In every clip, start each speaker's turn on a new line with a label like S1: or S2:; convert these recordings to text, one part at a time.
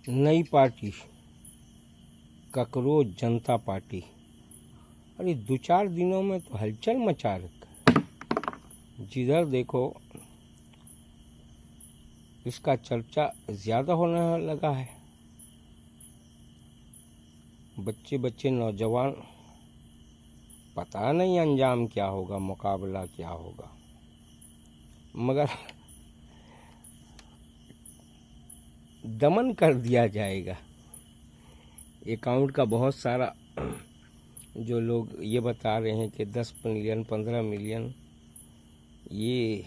S1: नई party cockroach जनता party, अरे 2-4 दिनों में तो हलचल मचा रखा। जिधर देखो इसका चर्चा ज्यादा होने लगा है। बच्चे बच्चे नौजवान, पता नहीं अंजाम क्या होगा, मुकाबला क्या होगा, मगर दमन कर दिया जाएगा। अकाउंट का बहुत सारा जो लोग ये बता रहे हैं कि 10 मिलियन 15 मिलियन, ये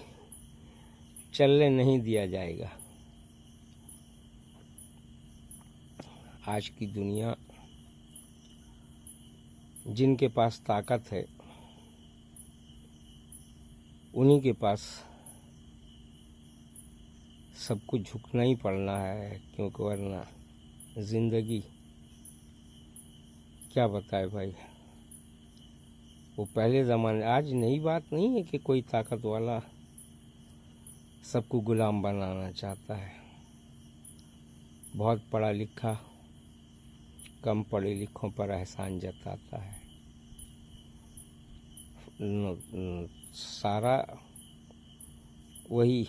S1: चलने नहीं दिया जाएगा। आज की दुनिया, जिनके पास ताकत है उन्हीं के पास सबको झुकना ही पड़ना है, क्योंकि वरना जिंदगी क्या बताए भाई। वो पहले ज़माने, आज नई बात नहीं है कि कोई ताकत वाला सबको गुलाम बनाना चाहता है। बहुत पढ़ा लिखा कम पढ़े लिखों पर एहसान जताता है। सारा वही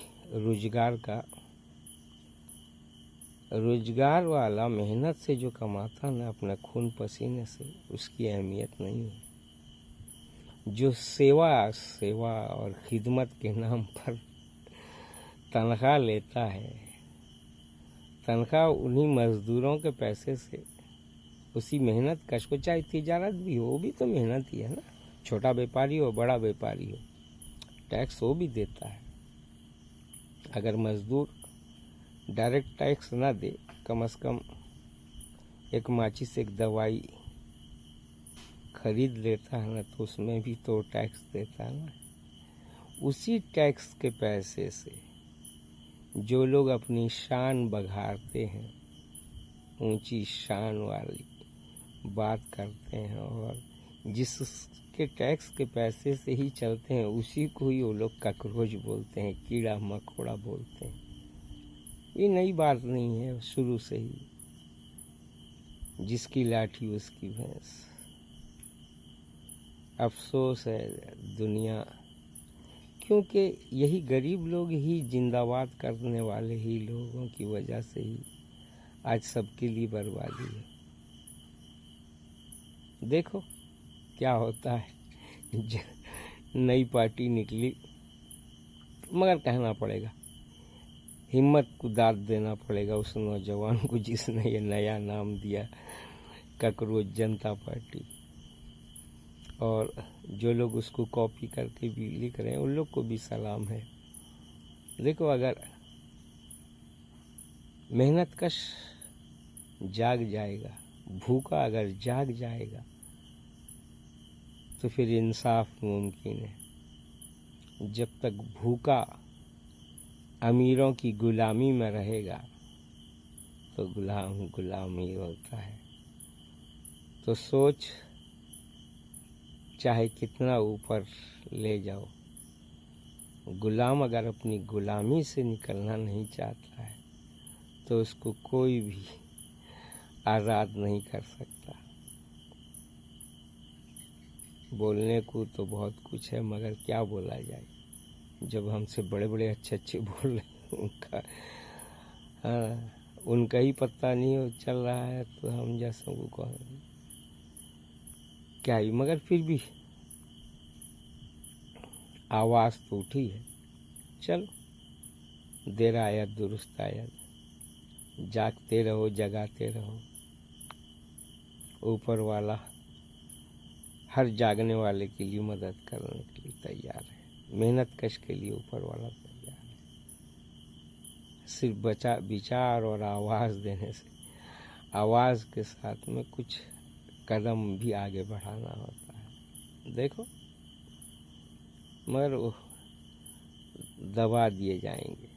S1: रोजगार वाला मेहनत से जो कमाता ना अपना खून पसीने से, उसकी अहमियत नहीं है। जो सेवा और खिदमत के नाम पर तनख्वाह लेता है, तनख्वाह उन्हीं मजदूरों के पैसे से, उसी मेहनत कश को, चाहे तिजारत भी हो, वो भी तो मेहनत ही है ना। छोटा व्यापारी हो बड़ा व्यापारी हो, टैक्स वो भी देता है। अगर मजदूर डायरेक्ट टैक्स ना दे, कम से कम एक माचिस एक दवाई खरीद लेता है ना, तो उसमें भी तो टैक्स देता है ना। उसी टैक्स के पैसे से जो लोग अपनी शान बघारते हैं, ऊंची शान वाली बात करते हैं, और जिसके टैक्स के पैसे से ही चलते हैं, उसी को ही वो लोग ककरोच बोलते हैं, कीड़ा मकोड़ा बोलते हैं। ये नई बात नहीं है, शुरू से ही जिसकी लाठी उसकी भैंस। अफसोस है दुनिया, क्योंकि यही गरीब लोग ही जिंदाबाद करने वाले ही लोगों की वजह से ही आज सबके लिए बर्बादी है। देखो क्या होता है। नई पार्टी निकली, मगर कहना पड़ेगा, हिम्मत को दाद देना पड़ेगा उस नौजवान को जिसने ये नया नाम दिया ककरोच जनता पार्टी। और जो लोग उसको कॉपी करके भी लिख रहे हैं, उन लोग को भी सलाम है। देखो, अगर मेहनतकश जाग जाएगा, भूखा अगर जाग जाएगा, तो फिर इंसाफ मुमकिन है। जब तक भूखा अमीरों की गुलामी में रहेगा, तो गुलाम ही होता है। तो सोच चाहे कितना ऊपर ले जाओ, गुलाम अगर अपनी गुलामी से निकलना नहीं चाहता है, तो उसको कोई भी आज़ाद नहीं कर सकता। बोलने को तो बहुत कुछ है, मगर क्या बोला जाए जब हमसे बड़े बड़े अच्छे बोल रहे उनका ही पता नहीं चल रहा है, तो हम जैसों को कौन क्या ही। मगर फिर भी आवाज़ तो उठी है। चलो, देर आया दुरुस्त आया, जागते रहो जगाते रहो। ऊपर वाला हर जागने वाले के लिए मदद करने के लिए तैयार है। मेहनत कश के लिए ऊपर वाला तैयार है। सिर्फ विचार और आवाज़ देने से, आवाज़ के साथ में कुछ कदम भी आगे बढ़ाना होता है। देखो, मगर वो दबा दिए जाएंगे।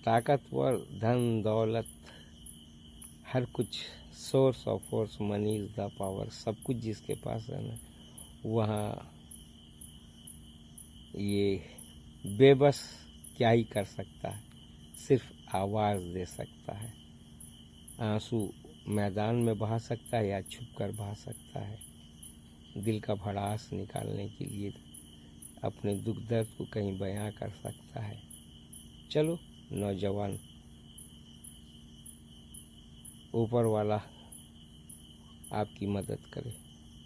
S1: ताकतवर, धन दौलत, हर कुछ, source of force, money is the power, सब कुछ जिसके पास है ना, वहाँ ये बेबस क्या ही कर सकता है, सिर्फ आवाज़ दे सकता है। आंसू मैदान में बहा सकता है या छुप कर बहा सकता है। दिल का भड़ास निकालने के लिए अपने दुख दर्द को कहीं बयां कर सकता है। चलो नौजवान, ऊपर वाला आपकी मदद करे।